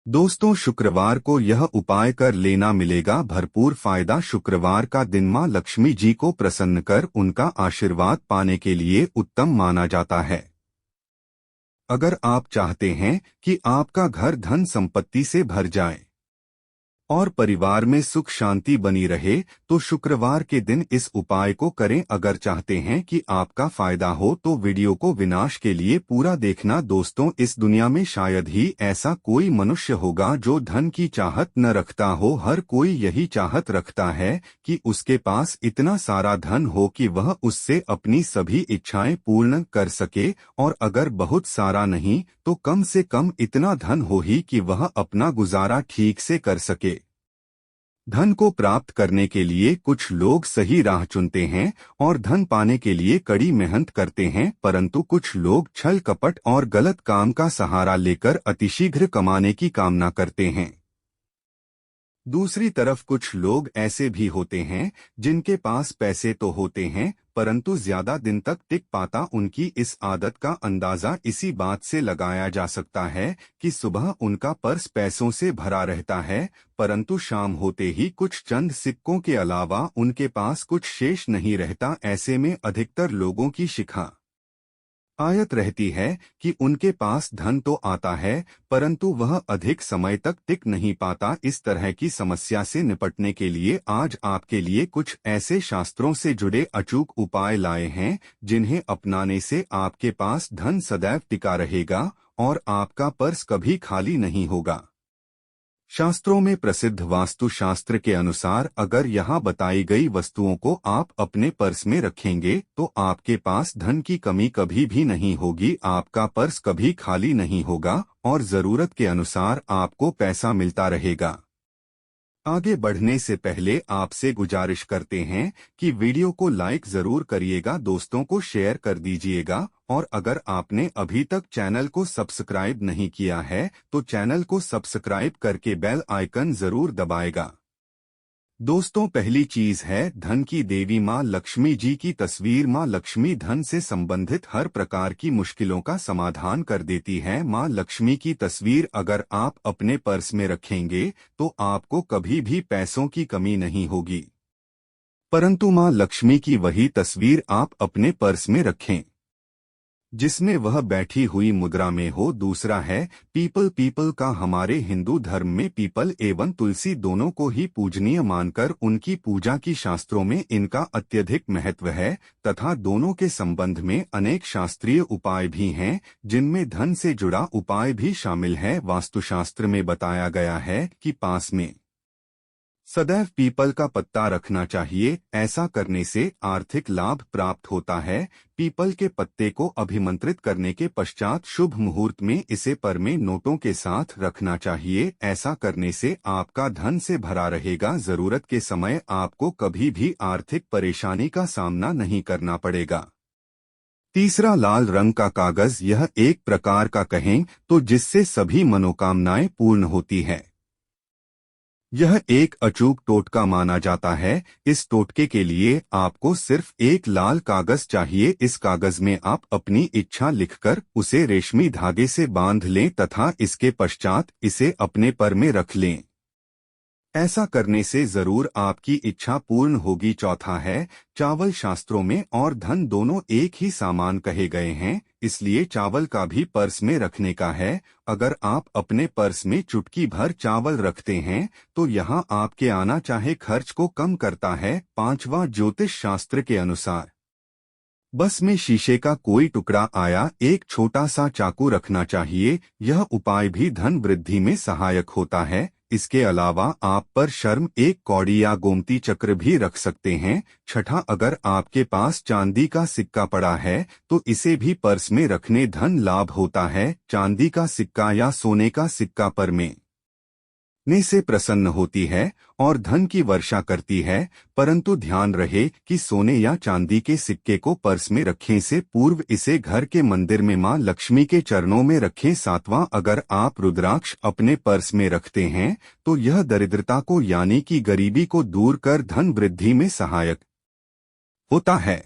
दोस्तों, शुक्रवार को यह उपाय कर लेना, मिलेगा भरपूर फायदा। शुक्रवार का दिन मां लक्ष्मी जी को प्रसन्न कर उनका आशीर्वाद पाने के लिए उत्तम माना जाता है। अगर आप चाहते हैं कि आपका घर धन संपत्ति से भर जाए और परिवार में सुख शांति बनी रहे, तो शुक्रवार के दिन इस उपाय को करें। अगर चाहते हैं कि आपका फायदा हो तो वीडियो को विनाश के लिए पूरा देखना। दोस्तों, इस दुनिया में शायद ही ऐसा कोई मनुष्य होगा जो धन की चाहत न रखता हो। हर कोई यही चाहत रखता है कि उसके पास इतना सारा धन हो कि वह उससे अपनी सभी इच्छाएं पूर्ण कर सके, और अगर बहुत सारा नहीं तो कम से कम इतना धन हो ही कि वह अपना गुजारा ठीक से कर सके। धन को प्राप्त करने के लिए कुछ लोग सही राह चुनते हैं और धन पाने के लिए कड़ी मेहनत करते हैं, परंतु कुछ लोग छल कपट और गलत काम का सहारा लेकर अतिशीघ्र कमाने की कामना करते हैं। दूसरी तरफ कुछ लोग ऐसे भी होते हैं जिनके पास पैसे तो होते हैं, परंतु ज्यादा दिन तक टिक पाता। उनकी इस आदत का अंदाजा इसी बात से लगाया जा सकता है कि सुबह उनका पर्स पैसों से भरा रहता है, परंतु शाम होते ही कुछ चंद सिक्कों के अलावा उनके पास कुछ शेष नहीं रहता। ऐसे में अधिकतर लोगों की शिखा आयत रहती है कि उनके पास धन तो आता है, परंतु वह अधिक समय तक टिक नहीं पाता। इस तरह की समस्या से निपटने के लिए आज आपके लिए कुछ ऐसे शास्त्रों से जुड़े अचूक उपाय लाए हैं जिन्हें अपनाने से आपके पास धन सदैव टिका रहेगा और आपका पर्स कभी खाली नहीं होगा। शास्त्रों में प्रसिद्ध वास्तु शास्त्र के अनुसार अगर यहाँ बताई गई वस्तुओं को आप अपने पर्स में रखेंगे तो आपके पास धन की कमी कभी भी नहीं होगी, आपका पर्स कभी खाली नहीं होगा और जरूरत के अनुसार आपको पैसा मिलता रहेगा। आगे बढ़ने से पहले आपसे गुजारिश करते हैं कि वीडियो को लाइक जरूर करिएगा, दोस्तों को शेयर कर दीजिएगा, और अगर आपने अभी तक चैनल को सब्सक्राइब नहीं किया है तो चैनल को सब्सक्राइब करके बेल आइकन जरूर दबाएगा। दोस्तों, पहली चीज है धन की देवी मां लक्ष्मी जी की तस्वीर। मां लक्ष्मी धन से संबंधित हर प्रकार की मुश्किलों का समाधान कर देती है। मां लक्ष्मी की तस्वीर अगर आप अपने पर्स में रखेंगे तो आपको कभी भी पैसों की कमी नहीं होगी, परंतु मां लक्ष्मी की वही तस्वीर आप अपने पर्स में रखें जिसमें वह बैठी हुई मुद्रा में हो। दूसरा है पीपल। पीपल का हमारे हिंदू धर्म में पीपल एवं तुलसी दोनों को ही पूजनीय मानकर उनकी पूजा की शास्त्रों में इनका अत्यधिक महत्व है, तथा दोनों के संबंध में अनेक शास्त्रीय उपाय भी हैं जिनमें धन से जुड़ा उपाय भी शामिल है। वास्तुशास्त्र में बताया गया है कि पास में सदैव पीपल का पत्ता रखना चाहिए। ऐसा करने से आर्थिक लाभ प्राप्त होता है। पीपल के पत्ते को अभिमंत्रित करने के पश्चात शुभ मुहूर्त में इसे पर में नोटों के साथ रखना चाहिए। ऐसा करने से आपका धन से भरा रहेगा, जरूरत के समय आपको कभी भी आर्थिक परेशानी का सामना नहीं करना पड़ेगा। तीसरा, लाल रंग का कागज। यह एक प्रकार का कहें तो जिससे सभी मनोकामनाएं पूर्ण होती है। यह एक अचूक टोटका माना जाता है। इस टोटके के लिए आपको सिर्फ एक लाल कागज चाहिए। इस कागज में आप अपनी इच्छा लिखकर उसे रेशमी धागे से बांध लें तथा इसके पश्चात इसे अपने पर में रख लें। ऐसा करने से जरूर आपकी इच्छा पूर्ण होगी। चौथा है चावल। शास्त्रों में और धन दोनों एक ही सामान कहे गए हैं, इसलिए चावल का भी पर्स में रखने का है। अगर आप अपने पर्स में चुटकी भर चावल रखते हैं तो यहाँ आपके आना चाहे खर्च को कम करता है। पांचवा, ज्योतिष शास्त्र के अनुसार बस में शीशे का कोई टुकड़ा आया एक छोटा सा चाकू रखना चाहिए। यह उपाय भी धन वृद्धि में सहायक होता है। इसके अलावा आप पर शर्म एक कौड़ी या गोमती चक्र भी रख सकते हैं। छठा, अगर आपके पास चांदी का सिक्का पड़ा है तो इसे भी पर्स में रखने धन लाभ होता है। चांदी का सिक्का या सोने का सिक्का पर में ने से प्रसन्न होती है और धन की वर्षा करती है, परंतु ध्यान रहे कि सोने या चांदी के सिक्के को पर्स में रखने से पूर्व इसे घर के मंदिर में मां लक्ष्मी के चरणों में रखें। सातवां, अगर आप रुद्राक्ष अपने पर्स में रखते हैं तो यह दरिद्रता को यानी कि गरीबी को दूर कर धन वृद्धि में सहायक होता है।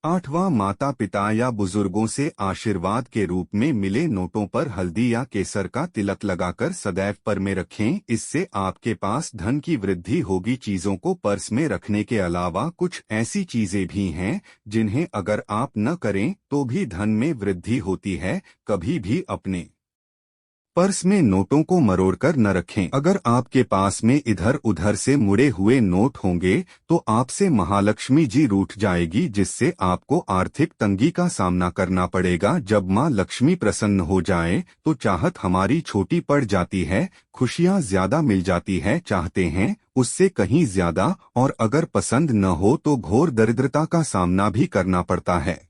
आठवां, माता पिता या बुजुर्गों से आशीर्वाद के रूप में मिले नोटों पर हल्दी या केसर का तिलक लगाकर सदैव पर में रखें। इससे आपके पास धन की वृद्धि होगी। चीजों को पर्स में रखने के अलावा कुछ ऐसी चीजें भी हैं जिन्हें अगर आप न करें तो भी धन में वृद्धि होती है। कभी भी अपने पर्स में नोटों को मरोड़कर न रखें। अगर आपके पास में इधर उधर से मुड़े हुए नोट होंगे तो आपसे महालक्ष्मी जी रूठ जाएगी, जिससे आपको आर्थिक तंगी का सामना करना पड़ेगा। जब माँ लक्ष्मी प्रसन्न हो जाए तो चाहत हमारी छोटी पड़ जाती है, खुशियाँ ज्यादा मिल जाती है, चाहते हैं उससे कहीं ज्यादा, और अगर पसंद न हो तो घोर दरिद्रता का सामना भी करना पड़ता है।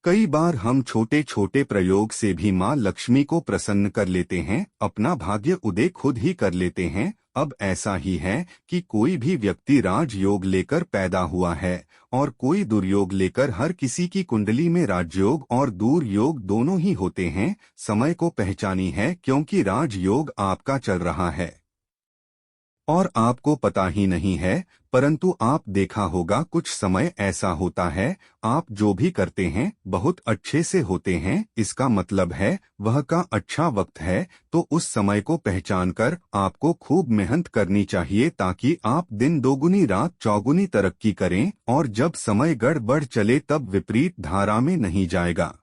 कई बार हम छोटे छोटे प्रयोग से भी माँ लक्ष्मी को प्रसन्न कर लेते हैं, अपना भाग्य उदय खुद ही कर लेते हैं। अब ऐसा ही है कि कोई भी व्यक्ति राजयोग लेकर पैदा हुआ है और कोई दुर्योग लेकर। हर किसी की कुंडली में राजयोग और दुर्योग दोनों ही होते हैं। समय को पहचानी है क्योंकि राजयोग आपका चल रहा है और आपको पता ही नहीं है। परंतु आप देखा होगा कुछ समय ऐसा होता है आप जो भी करते हैं बहुत अच्छे से होते हैं, इसका मतलब है वह का अच्छा वक्त है। तो उस समय को पहचान कर आपको खूब मेहनत करनी चाहिए ताकि आप दिन दोगुनी रात चौगुनी तरक्की करें, और जब समय गड़बड़ चले तब विपरीत धारा में नहीं जाएगा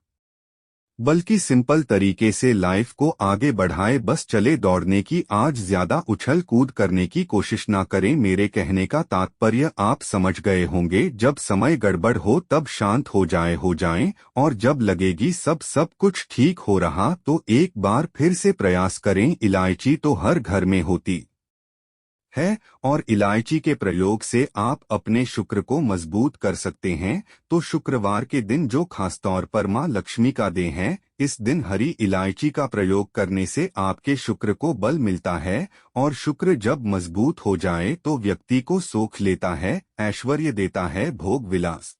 बल्कि सिंपल तरीके से लाइफ को आगे बढ़ाए। बस चले दौड़ने की, आज ज्यादा उछल कूद करने की कोशिश ना करें। मेरे कहने का तात्पर्य आप समझ गए होंगे। जब समय गड़बड़ हो तब शांत हो जाएं, और जब लगेगी सब कुछ ठीक हो रहा तो एक बार फिर से प्रयास करें। इलायची तो हर घर में होती है और इलायची के प्रयोग से आप अपने शुक्र को मजबूत कर सकते हैं। तो शुक्रवार के दिन जो खासतौर पर माँ लक्ष्मी का दिन है, इस दिन हरी इलायची का प्रयोग करने से आपके शुक्र को बल मिलता है, और शुक्र जब मजबूत हो जाए तो व्यक्ति को सुख लेता है, ऐश्वर्य देता है, भोग विलास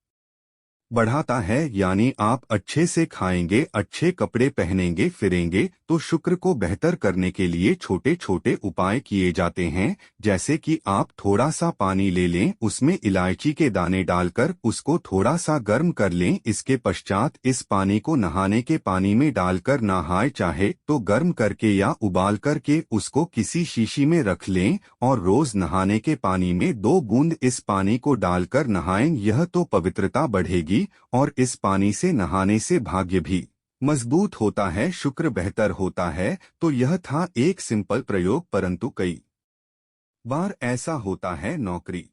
बढ़ाता है। यानी आप अच्छे से खाएंगे, अच्छे कपड़े पहनेंगे, फिरेंगे। तो शुक्र को बेहतर करने के लिए छोटे छोटे उपाय किए जाते हैं, जैसे कि आप थोड़ा सा पानी ले लें, उसमें इलायची के दाने डालकर उसको थोड़ा सा गर्म कर लें। इसके पश्चात इस पानी को नहाने के पानी में डालकर नहाए, चाहे तो गर्म करके या उबाल करके उसको किसी शीशी में रख लें, और रोज नहाने के पानी में 2 बूंद इस पानी को डालकर नहाएं। यह तो पवित्रता बढ़ेगी और इस पानी से नहाने से भाग्य भी मजबूत होता है, शुक्र बेहतर होता है। तो यह था एक सिंपल प्रयोग, परंतु कई बार ऐसा होता है नौकरी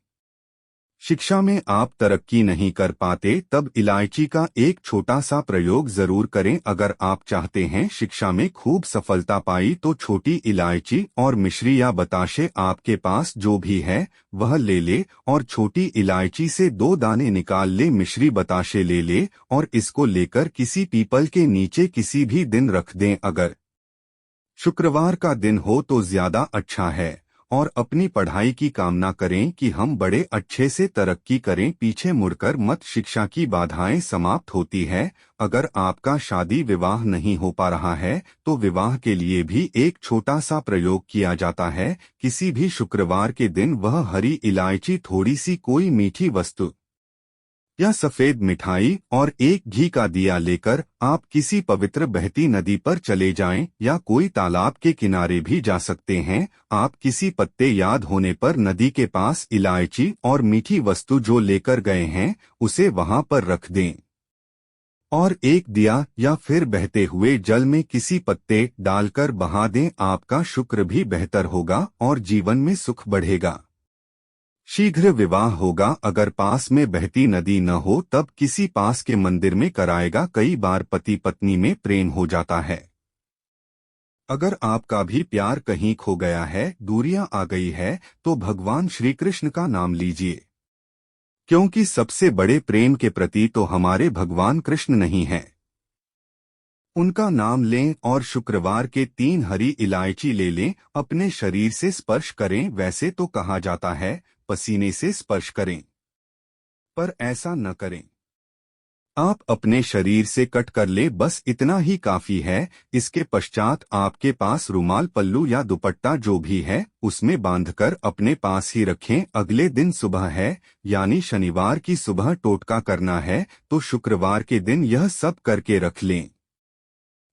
शिक्षा में आप तरक्की नहीं कर पाते, तब इलायची का एक छोटा सा प्रयोग जरूर करें। अगर आप चाहते हैं शिक्षा में खूब सफलता पाई तो छोटी इलायची और मिश्री या बताशे आपके पास जो भी है वह ले ले, और छोटी इलायची से 2 दाने निकाल ले, मिश्री बताशे ले ले, और इसको लेकर किसी पीपल के नीचे किसी भी दिन रख दें। अगर शुक्रवार का दिन हो तो ज्यादा अच्छा है, और अपनी पढ़ाई की कामना करें कि हम बड़े अच्छे से तरक्की करें, पीछे मुड़कर मत। शिक्षा की बाधाएं समाप्त होती है। अगर आपका शादी विवाह नहीं हो पा रहा है तो विवाह के लिए भी एक छोटा सा प्रयोग किया जाता है। किसी भी शुक्रवार के दिन वह हरी इलायची, थोड़ी सी कोई मीठी वस्तु या सफेद मिठाई और एक घी का दिया लेकर आप किसी पवित्र बहती नदी पर चले जाएं, या कोई तालाब के किनारे भी जा सकते हैं। आप किसी पत्ते याद होने पर नदी के पास इलायची और मीठी वस्तु जो लेकर गए हैं उसे वहां पर रख दें, और एक दिया या फिर बहते हुए जल में किसी पत्ते डालकर बहा दें। आपका शुक्र भी बेहतर होगा और जीवन में सुख बढ़ेगा। शीघ्र विवाह होगा। अगर पास में बहती नदी न हो तब किसी पास के मंदिर में कराएगा। कई बार पति पत्नी में प्रेम हो जाता है। अगर आपका भी प्यार कहीं खो गया है, दूरियां आ गई है, तो भगवान श्री कृष्ण का नाम लीजिए, क्योंकि सबसे बड़े प्रेम के प्रति तो हमारे भगवान कृष्ण नहीं हैं। उनका नाम लें और शुक्रवार के 3 हरी इलायची ले लें, अपने शरीर से स्पर्श करें। वैसे तो कहा जाता है पसीने से स्पर्श करें, पर ऐसा न करें। आप अपने शरीर से कट कर ले, बस इतना ही काफी है। इसके पश्चात आपके पास रुमाल, पल्लू या दुपट्टा जो भी है उसमें बांधकर अपने पास ही रखें। अगले दिन सुबह है यानी शनिवार की सुबह टोटका करना है, तो शुक्रवार के दिन यह सब करके रख लें।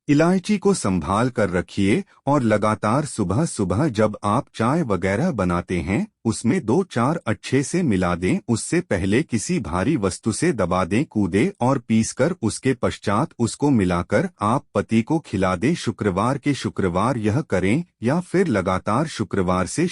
इलायची को संभाल कर रखिए और लगातार सुबह सुबह जब आप चाय वगैरह बनाते हैं उसमें 2-4 अच्छे से मिला दें। उससे पहले किसी भारी वस्तु से दबा दें, कूदें और पीसकर उसके पश्चात उसको मिलाकर आप पति को खिला दें। शुक्रवार के शुक्रवार यह करें या फिर लगातार शुक्रवार से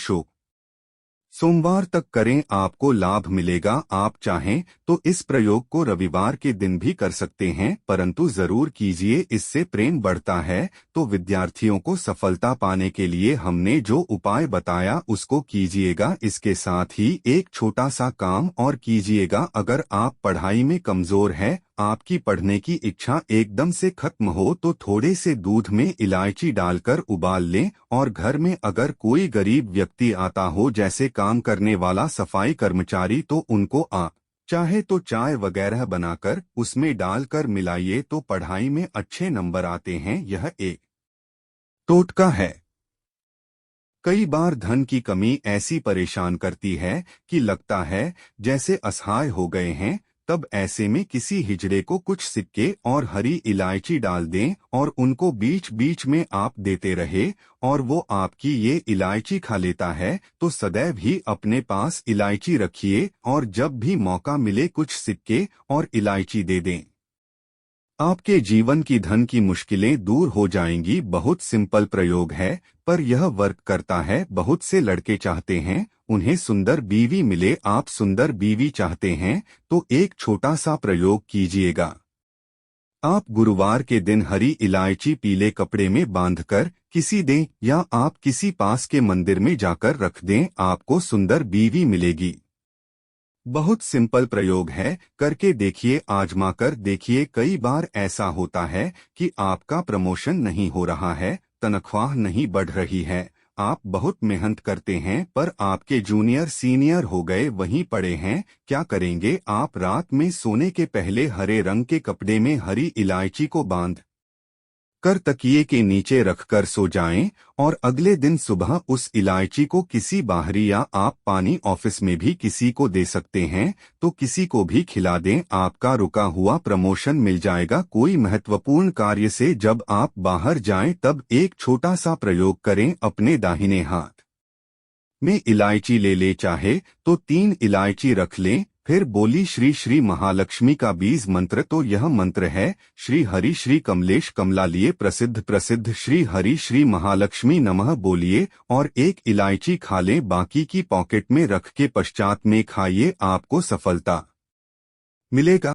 सोमवार तक करें, आपको लाभ मिलेगा। आप चाहें तो इस प्रयोग को रविवार के दिन भी कर सकते हैं, परंतु जरूर कीजिए, इससे प्रेम बढ़ता है। तो विद्यार्थियों को सफलता पाने के लिए हमने जो उपाय बताया उसको कीजिएगा। इसके साथ ही एक छोटा सा काम और कीजिएगा। अगर आप पढ़ाई में कमजोर है, आपकी पढ़ने की इच्छा एकदम से खत्म हो, तो थोड़े से दूध में इलायची डालकर उबाल लें और घर में अगर कोई गरीब व्यक्ति आता हो, जैसे काम करने वाला सफाई कर्मचारी, तो उनको आप चाहे तो चाय वगैरह बनाकर उसमें डालकर मिलाइए, तो पढ़ाई में अच्छे नंबर आते हैं। यह एक टोटका है। कई बार धन की कमी ऐसी परेशान करती है कि लगता है जैसे असहाय हो गए हैं। तब ऐसे में किसी हिजड़े को कुछ सिक्के और हरी इलायची डाल दें और उनको बीच बीच में आप देते रहे और वो आपकी ये इलायची खा लेता है। तो सदैव ही अपने पास इलायची रखिए और जब भी मौका मिले कुछ सिक्के और इलायची दे दें। आपके जीवन की धन की मुश्किलें दूर हो जाएंगी। बहुत सिंपल प्रयोग है पर यह वर्क करता है। बहुत से लड़के चाहते हैं उन्हें सुंदर बीवी मिले। आप सुंदर बीवी चाहते हैं तो एक छोटा सा प्रयोग कीजिएगा। आप गुरुवार के दिन हरी इलायची पीले कपड़े में बांधकर किसी दें या आप किसी पास के मंदिर में जाकर रख दें, आपको सुंदर बीवी मिलेगी। बहुत सिंपल प्रयोग है, करके देखिए, आजमा कर देखिए। कई बार ऐसा होता है कि आपका प्रमोशन नहीं हो रहा है, तनख्वाह नहीं बढ़ रही है, आप बहुत मेहनत करते हैं पर आपके जूनियर सीनियर हो गए वहीं पड़े हैं। क्या करेंगे आप? रात में सोने के पहले हरे रंग के कपड़े में हरी इलायची को बांध कर तकिए के नीचे रखकर सो जाएं और अगले दिन सुबह उस इलायची को किसी बाहरी या आप पानी ऑफिस में भी किसी को दे सकते हैं, तो किसी को भी खिला दें, आपका रुका हुआ प्रमोशन मिल जाएगा। कोई महत्वपूर्ण कार्य से जब आप बाहर जाएं तब एक छोटा सा प्रयोग करें। अपने दाहिने हाथ में इलायची ले चाहे तो 3 इलायची रख लें, फिर बोली श्री श्री महालक्ष्मी का बीज मंत्र। तो यह मंत्र है श्री हरि श्री कमलेश कमला लिए प्रसिद्ध श्री हरि श्री महालक्ष्मी नमः बोलिए और एक इलायची खा लें, बाकी की पॉकेट में रख के पश्चात में खाइए, आपको सफलता मिलेगा।